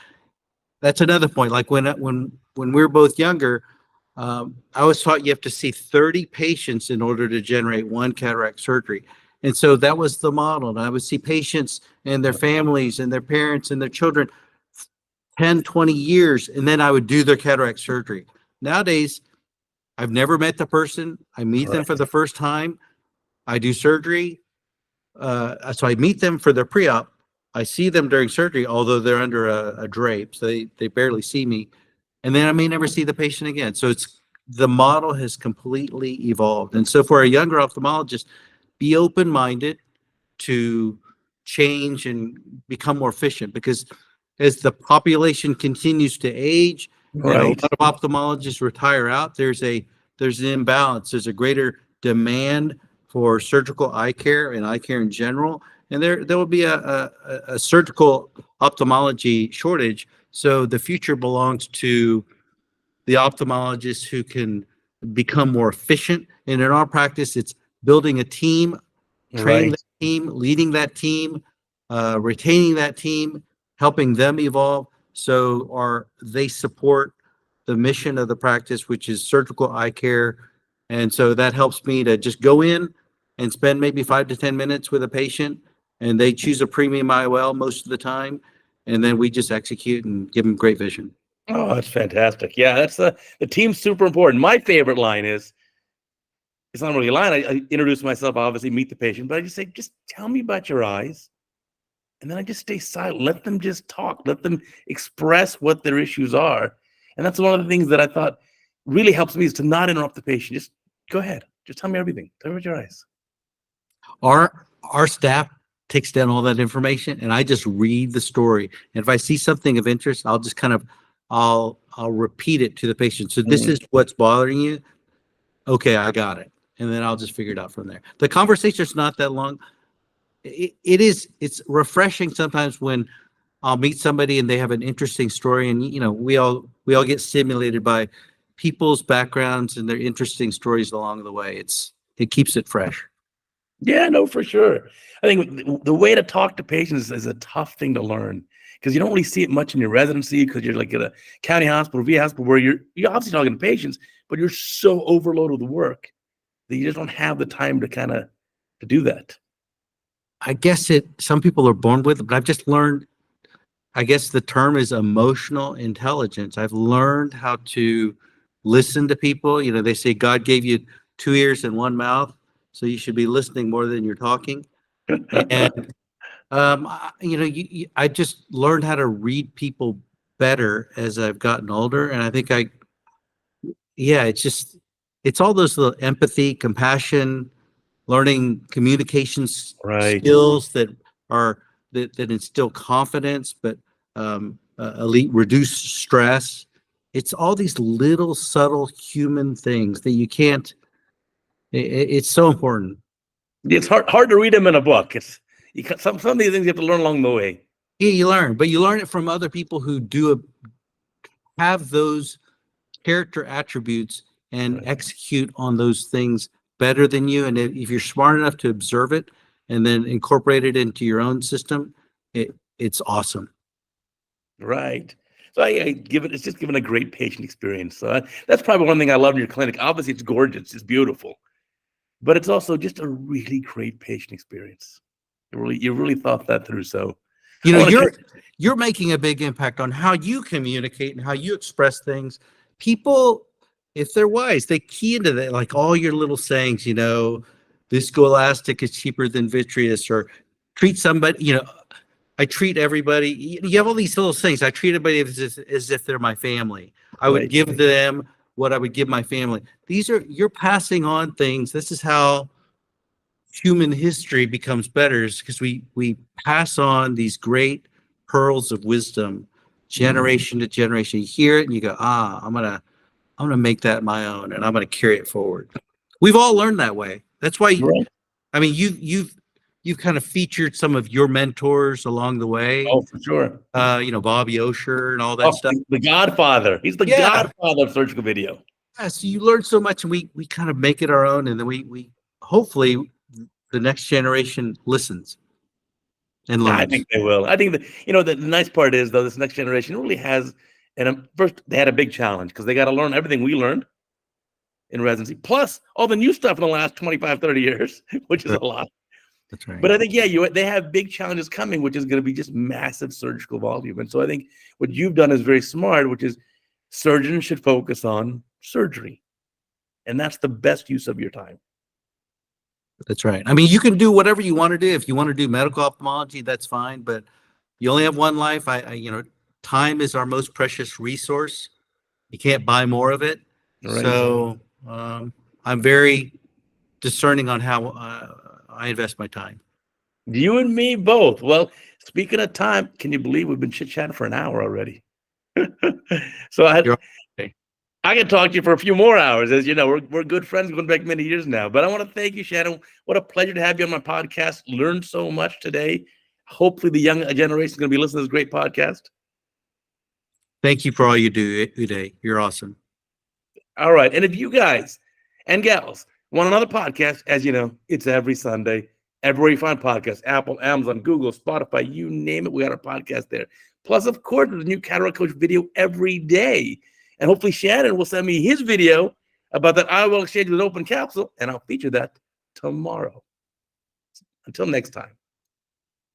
That's another point. Like when we were both younger, I was taught you have to see 30 patients in order to generate one cataract surgery. And so that was the model. And I would see patients and their families and their parents and their children 10, 20 years, and then I would do their cataract surgery. Nowadays, I've never met the person. I meet them for the first time. I do surgery. So I meet them for their pre-op. I see them during surgery, although they're under a drape, so they barely see me. And then I may never see the patient again. So the model has completely evolved. And so for a younger ophthalmologist, be open-minded to change and become more efficient, because as the population continues to age and a lot of ophthalmologists retire out, there's an imbalance. There's a greater demand for surgical eye care and eye care in general. And there will be a surgical ophthalmology shortage. So the future belongs to the ophthalmologists who can become more efficient. And in our practice, it's building a team, training that team, leading that team, retaining that team, helping them evolve. So they support the mission of the practice, which is surgical eye care. And so that helps me to just go in and spend maybe 5 to 10 minutes with a patient, and they choose a premium IOL most of the time. And then we just execute and give them great vision. Oh, that's fantastic. Yeah, that's the team's super important. My favorite line is, it's not really a line. I introduce myself, obviously meet the patient, but I just say, just tell me about your eyes. And then I just stay silent. Let them just talk. Let them express what their issues are. And that's one of the things that I thought really helps me, is to not interrupt the patient. Just go ahead. Just tell me everything. Tell me about your eyes. Our staff takes down all that information, and I just read the story. And if I see something of interest, I'll just I'll repeat it to the patient. So this is what's bothering you. Okay, I got it. And then I'll just figure it out from there. The conversation's not that long. It's refreshing sometimes when I'll meet somebody and they have an interesting story, and we all get stimulated by people's backgrounds and their interesting stories along the way. It keeps it fresh. Yeah, no, for sure. I think the way to talk to patients is a tough thing to learn, because you don't really see it much in your residency, because you're like at a county hospital, VA hospital, where you're obviously talking to patients, but you're so overloaded with work that you just don't have the time to to do that. I guess some people are born with it, but I've just learned, I guess the term is emotional intelligence. I've learned how to listen to people. They say God gave you 2 ears and 1 mouth, so you should be listening more than you're talking. And I just learned how to read people better as I've gotten older. And I think it's all those little empathy, compassion, learning communications skills that instill confidence, but reduce stress. It's all these little subtle human things that you can't. It's so important. It's hard to read them in a book. Some of these things you have to learn along the way. Yeah, you learn it from other people who have those character attributes and execute on those things better than you. And if you're smart enough to observe it and then incorporate it into your own system, it's awesome. Right. So it's just given a great patient experience. So that's probably one thing I love in your clinic. Obviously, it's gorgeous, it's beautiful, but it's also just a really great patient experience. You really thought that through. So you're making a big impact on how you communicate and how you express things. People, if they're wise, they key into that, like all your little sayings, viscoelastic is cheaper than vitreous, or treat somebody, I treat everybody. You have all these little things. I treat everybody as if they're my family. I would give them what I would give my family. You're passing on things. This is how human history becomes better, is because we pass on these great pearls of wisdom, generation to generation. You hear it and you go, I'm gonna make that my own, and I'm gonna carry it forward. We've all learned that way. That's why, Right. I mean, you've kind of featured some of your mentors along the way. Oh, for sure. Bobby Osher and all that stuff. The Godfather. He's the Godfather of surgical video. Yeah, so you learn so much, and we kind of make it our own, and then we hopefully the next generation listens and learns. I think they will. I think that, the nice part is, though, this next generation really has, and first they had a big challenge because they got to learn everything we learned in residency, plus all the new stuff in the last 25, 30 years, which is a lot. That's right. But I think, they have big challenges coming, which is going to be just massive surgical volume. And so I think what you've done is very smart, which is surgeons should focus on surgery. And that's the best use of your time. That's right. I mean, you can do whatever you want to do. If you want to do medical ophthalmology, that's fine. But you only have one life. Time is our most precious resource. You can't buy more of it. Right. So I'm very discerning on how I invest my time. You and me both. Well, speaking of time, can you believe we've been chit-chatting for an hour already? So I can talk to you for a few more hours. As you know, we're good friends going back many years now. But I want to thank you, Shannon. What a pleasure to have you on my podcast. Learned so much today. Hopefully the young generation is going to be listening to this great podcast. Thank you for all you do, Uday. You're awesome. All right. And if you guys and gals want another podcast, as you know, it's every Sunday. Everywhere you find podcasts, Apple, Amazon, Google, Spotify, you name it, we got our podcast there. Plus, of course, there's a new Cataract Coach video every day. And hopefully Shannon will send me his video about that IOL exchange with an open capsule, and I'll feature that tomorrow. Until next time.